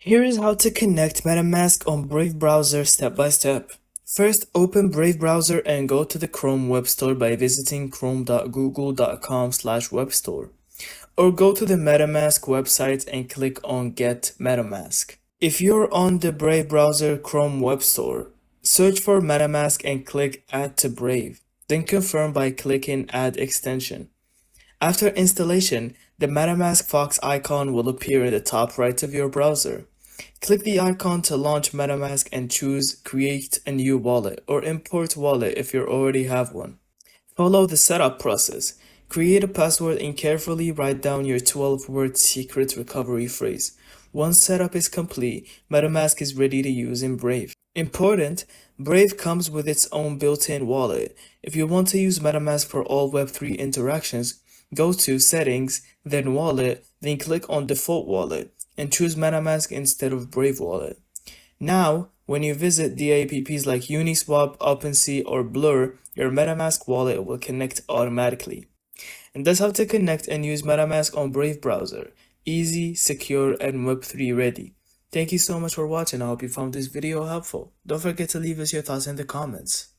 Here is how to connect MetaMask on Brave browser step by step. First, open Brave browser and go to the Chrome web store by visiting chrome.google.com/webstore. Or go to the MetaMask website and click on Get MetaMask. If you're on the Brave browser Chrome web store, search for MetaMask and click Add to Brave. Then confirm by clicking Add Extension. After installation, the MetaMask Fox icon will appear in the top right of your browser. Click the icon to launch MetaMask and choose Create a new wallet or Import wallet if you already have one. Follow the setup process. Create a password and carefully write down your 12-word secret recovery phrase. Once setup is complete, MetaMask is ready to use in Brave. Important, Brave comes with its own built-in wallet. If you want to use MetaMask for all Web3 interactions, go to Settings, then Wallet, then click on Default Wallet, and choose MetaMask instead of Brave Wallet. Now, when you visit dApps like Uniswap, OpenSea, or Blur, your MetaMask wallet will connect automatically. And that's how to connect and use MetaMask on Brave browser. Easy, secure, and Web3 ready. Thank you so much for watching. I hope you found this video helpful. Don't forget to leave us your thoughts in the comments.